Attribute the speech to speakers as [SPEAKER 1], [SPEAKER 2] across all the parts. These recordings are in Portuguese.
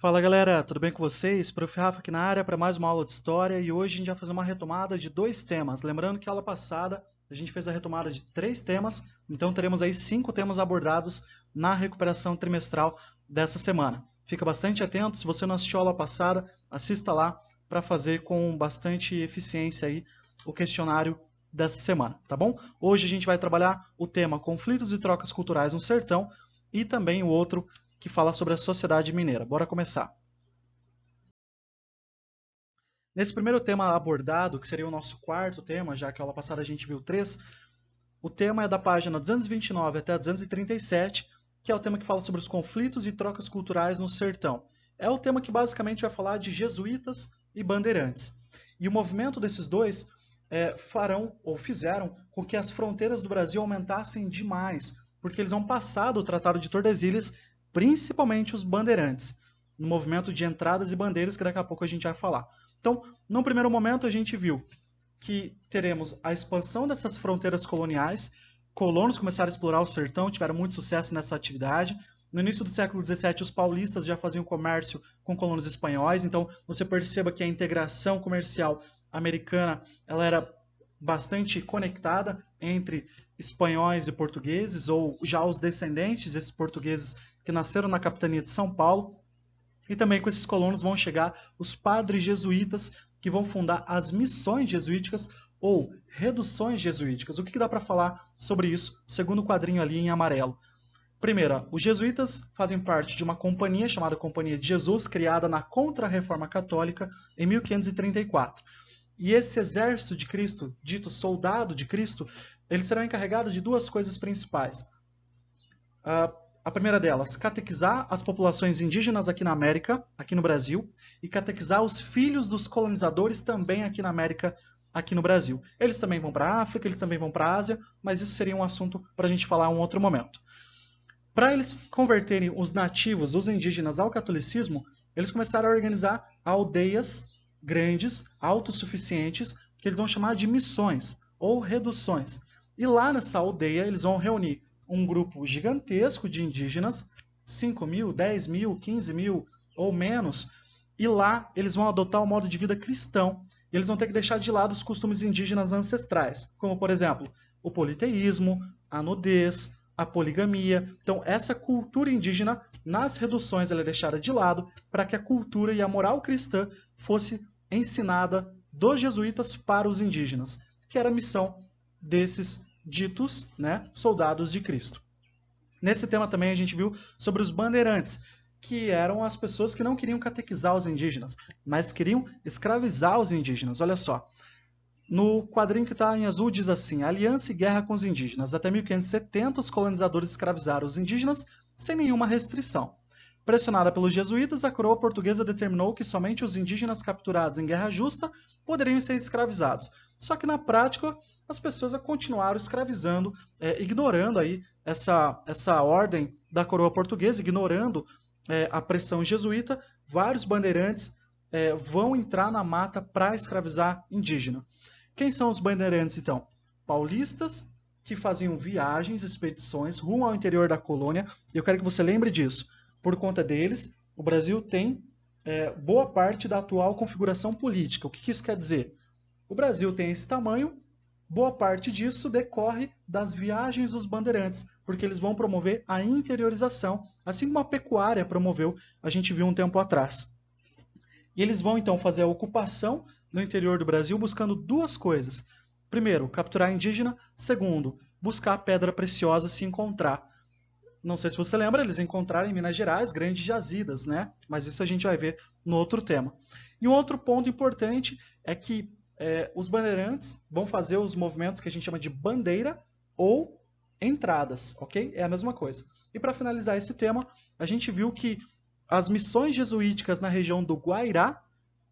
[SPEAKER 1] Fala galera, tudo bem com vocês? Prof. Rafa aqui na área para mais uma aula de história e hoje a gente vai fazer uma retomada de dois temas. Lembrando que a aula passada a gente fez a retomada de 3 temas, então teremos aí 5 temas abordados na recuperação trimestral dessa semana. Fica bastante atento, se você não assistiu a aula passada, assista lá para fazer com bastante eficiência aí o questionário dessa semana, tá bom? Hoje a gente vai trabalhar o tema conflitos e trocas culturais no sertão e também o outro que fala sobre a sociedade mineira. Bora começar. Nesse primeiro tema abordado, que seria o nosso quarto tema, já que a aula passada a gente viu 3, o tema é da página 229 até 237, que é o tema que fala sobre os conflitos e trocas culturais no sertão. É o tema que basicamente vai falar de jesuítas e bandeirantes. E o movimento desses dois farão ou fizeram com que as fronteiras do Brasil aumentassem demais, porque eles vão passar do Tratado de Tordesilhas, principalmente os bandeirantes, no movimento de entradas e bandeiras que daqui a pouco a gente vai falar. Então, no primeiro momento a gente viu que teremos a expansão dessas fronteiras coloniais, colonos começaram a explorar o sertão, tiveram muito sucesso nessa atividade. No início do século XVII, os paulistas já faziam comércio com colonos espanhóis, então você perceba que a integração comercial americana ela era bastante conectada entre espanhóis e portugueses, ou já os descendentes desses portugueses que nasceram na capitania de São Paulo. E também com esses colonos vão chegar os padres jesuítas, que vão fundar as missões jesuíticas ou reduções jesuíticas. O que dá para falar sobre isso, segundo o quadrinho ali em amarelo? Primeiro, os jesuítas fazem parte de uma companhia chamada Companhia de Jesus, criada na Contra-Reforma Católica em 1534. E esse exército de Cristo, dito soldado de Cristo, eles serão encarregados de duas coisas principais. A primeira delas, catequizar as populações indígenas aqui na América, aqui no Brasil, e catequizar os filhos dos colonizadores também aqui na América, aqui no Brasil. Eles também vão para a África, eles também vão para a Ásia, mas isso seria um assunto para a gente falar em um outro momento. Para eles converterem os nativos, os indígenas, ao catolicismo, eles começaram a organizar aldeias grandes, autossuficientes, que eles vão chamar de missões ou reduções. E lá nessa aldeia eles vão reunir um grupo gigantesco de indígenas, 5 mil, 10 mil, 15 mil ou menos, e lá eles vão adotar um modo de vida cristão. E eles vão ter que deixar de lado os costumes indígenas ancestrais, como, por exemplo, o politeísmo, a nudez, a poligamia. Então, essa cultura indígena, nas reduções, ela é deixada de lado para que a cultura e a moral cristã fosse ensinada dos jesuítas para os indígenas, que era a missão desses ditos, soldados de Cristo. Nesse tema também a gente viu sobre os bandeirantes, que eram as pessoas que não queriam catequizar os indígenas, mas queriam escravizar os indígenas. Olha só, no quadrinho que está em azul diz assim: aliança e guerra com os indígenas. Até 1570 os colonizadores escravizaram os indígenas sem nenhuma restrição. Pressionada pelos jesuítas, a coroa portuguesa determinou que somente os indígenas capturados em guerra justa poderiam ser escravizados. Só que na prática as pessoas continuaram escravizando, ignorando aí essa ordem da coroa portuguesa, ignorando a pressão jesuíta. Vários bandeirantes vão entrar na mata para escravizar indígena. Quem são os bandeirantes então? Paulistas que faziam viagens, expedições rumo ao interior da colônia. Eu quero que você lembre disso. Por conta deles, o Brasil tem boa parte da atual configuração política. O que isso quer dizer? O Brasil tem esse tamanho, boa parte disso decorre das viagens dos bandeirantes, porque eles vão promover a interiorização, assim como a pecuária promoveu, a gente viu um tempo atrás. E eles vão então fazer a ocupação no interior do Brasil buscando duas coisas. Primeiro, capturar indígena. Segundo, buscar pedra preciosa se encontrar. Não sei se você lembra, eles encontraram em Minas Gerais grandes jazidas, Mas isso a gente vai ver no outro tema. E um outro ponto importante é que os bandeirantes vão fazer os movimentos que a gente chama de bandeira ou entradas, ok? É a mesma coisa. E para finalizar esse tema, a gente viu que as missões jesuíticas na região do Guairá,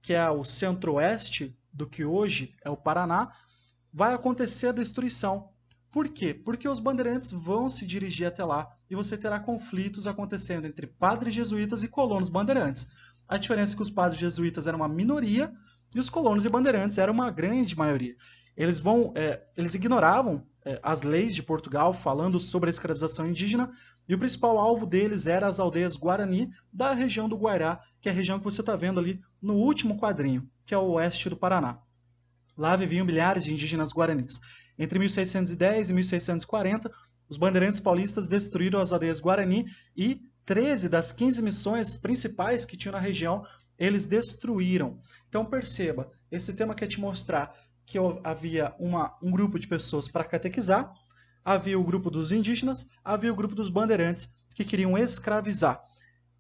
[SPEAKER 1] que é o centro-oeste do que hoje é o Paraná, vai acontecer a destruição. Por quê? Porque os bandeirantes vão se dirigir até lá e você terá conflitos acontecendo entre padres jesuítas e colonos bandeirantes. A diferença é que os padres jesuítas eram uma minoria e os colonos e bandeirantes eram uma grande maioria. Eles ignoravam as leis de Portugal falando sobre a escravização indígena E o principal alvo deles era as aldeias Guarani da região do Guairá, que é a região que você está vendo ali no último quadrinho, que é o oeste do Paraná. Lá viviam milhares de indígenas guaranis. Entre 1610 e 1640, os bandeirantes paulistas destruíram as aldeias Guarani e 13 das 15 missões principais que tinham na região, eles destruíram. Então perceba, esse tema quer te mostrar que havia um grupo de pessoas para catequizar, havia o grupo dos indígenas, havia o grupo dos bandeirantes que queriam escravizar.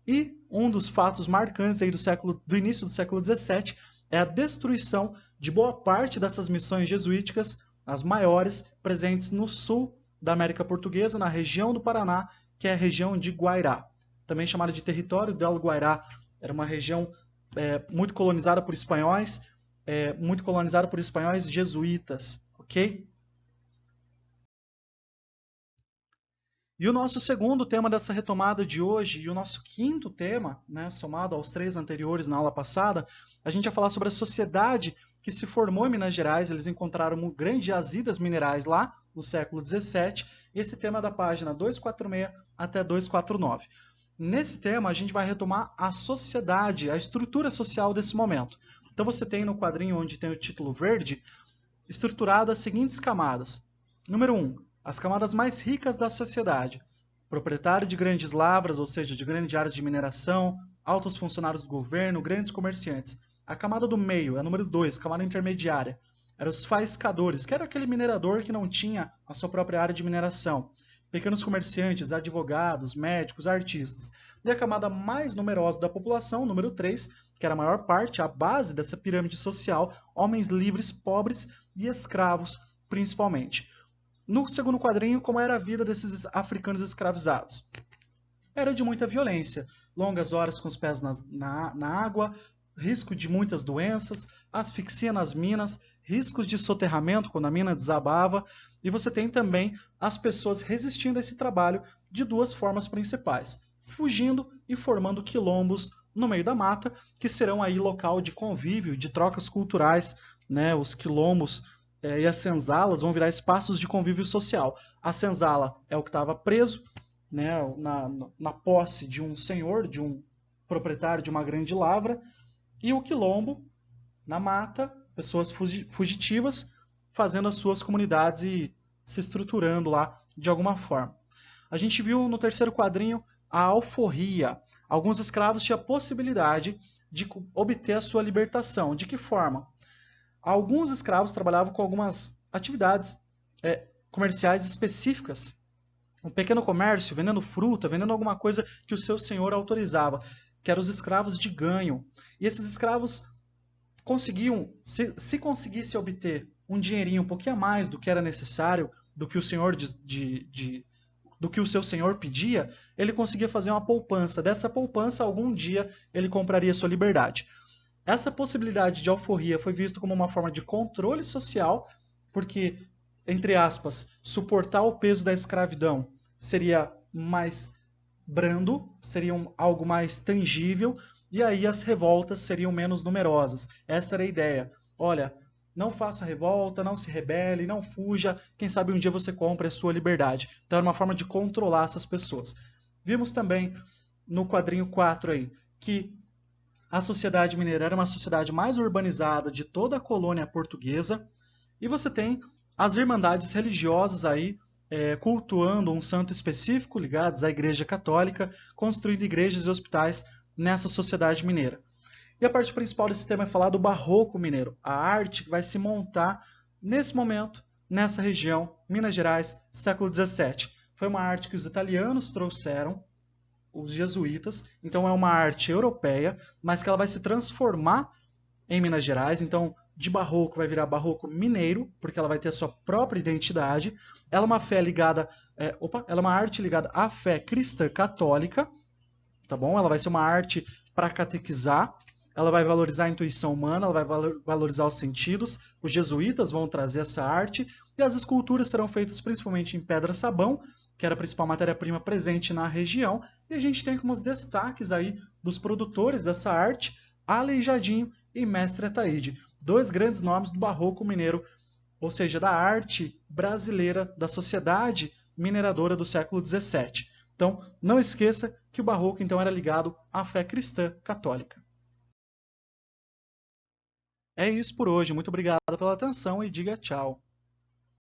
[SPEAKER 1] E um dos fatos marcantes aí do início do século XVII é a destruição de boa parte dessas missões jesuíticas, as maiores, presentes no sul da América Portuguesa, na região do Paraná, que é a região de Guairá. Também chamada de Território del Guairá. Era uma região muito colonizada por espanhóis, jesuítas, ok? E o nosso segundo tema dessa retomada de hoje, e o nosso quinto tema, né, somado aos 3 anteriores na aula passada, a gente vai falar sobre a sociedade que se formou em Minas Gerais. Eles encontraram grandes jazidas minerais lá no século XVII. Esse tema é da página 246 até 249. Nesse tema, a gente vai retomar a sociedade, a estrutura social desse momento. Então você tem no quadrinho onde tem o título verde, estruturado as seguintes camadas. Número 1. As camadas mais ricas da sociedade. Proprietário de grandes lavras, ou seja, de grandes áreas de mineração, altos funcionários do governo, grandes comerciantes. A camada do meio é a número 2, camada intermediária. Eram os faiscadores, que era aquele minerador que não tinha a sua própria área de mineração. Pequenos comerciantes, advogados, médicos, artistas. E a camada mais numerosa da população, número 3, que era a maior parte, a base dessa pirâmide social, homens livres, pobres e escravos, principalmente. No segundo quadrinho, como era a vida desses africanos escravizados? Era de muita violência, longas horas com os pés na água, risco de muitas doenças, asfixia nas minas, riscos de soterramento quando a mina desabava, e você tem também as pessoas resistindo a esse trabalho de 2 formas principais, fugindo e formando quilombos no meio da mata, que serão aí local de convívio, de trocas culturais, né? Os quilombos e as senzalas vão virar espaços de convívio social. A senzala é o que estava preso, né, na posse de um senhor, de um proprietário de uma grande lavra, e o quilombo, na mata, pessoas fugitivas, fazendo as suas comunidades e se estruturando lá de alguma forma. A gente viu no terceiro quadrinho a alforria. Alguns escravos tinham a possibilidade de obter a sua libertação. De que forma? Alguns escravos trabalhavam com algumas atividades comerciais específicas. Um pequeno comércio, vendendo fruta, vendendo alguma coisa que o seu senhor autorizava, que eram os escravos de ganho. E esses escravos conseguiam, se conseguisse obter um dinheirinho um pouquinho a mais do que era necessário, do que o senhor do que o seu senhor pedia, ele conseguia fazer uma poupança. Dessa poupança, algum dia, ele compraria sua liberdade. Essa possibilidade de alforria foi vista como uma forma de controle social, porque, entre aspas, suportar o peso da escravidão seria mais brando, seria algo mais tangível, e aí as revoltas seriam menos numerosas. Essa era a ideia. Olha, não faça revolta, não se rebele, não fuja, quem sabe um dia você compre a sua liberdade. Então era uma forma de controlar essas pessoas. Vimos também no quadrinho 4 aí, que a sociedade mineira era uma sociedade mais urbanizada de toda a colônia portuguesa, e você tem as irmandades religiosas aí cultuando um santo específico, ligados à Igreja Católica, construindo igrejas e hospitais nessa sociedade mineira. E a parte principal desse tema é falar do barroco mineiro, a arte que vai se montar nesse momento, nessa região, Minas Gerais, século XVII. Foi uma arte que os italianos trouxeram, os jesuítas, então é uma arte europeia, mas que ela vai se transformar em Minas Gerais. Então, de barroco vai virar barroco mineiro, porque ela vai ter a sua própria identidade. Ela é uma fé ligada, ela é uma arte ligada à fé cristã católica, tá bom? Ela vai ser uma arte para catequizar, ela vai valorizar a intuição humana, ela vai valorizar os sentidos. Os jesuítas vão trazer essa arte, e as esculturas serão feitas principalmente em pedra-sabão, que era a principal matéria-prima presente na região, e a gente tem como os destaques aí dos produtores dessa arte, Aleijadinho e Mestre Ataíde, 2 grandes nomes do barroco mineiro, ou seja, da arte brasileira, da sociedade mineradora do século XVII. Então, não esqueça que o Barroco então era ligado à fé cristã católica. É isso por hoje. Muito obrigado pela atenção e diga tchau.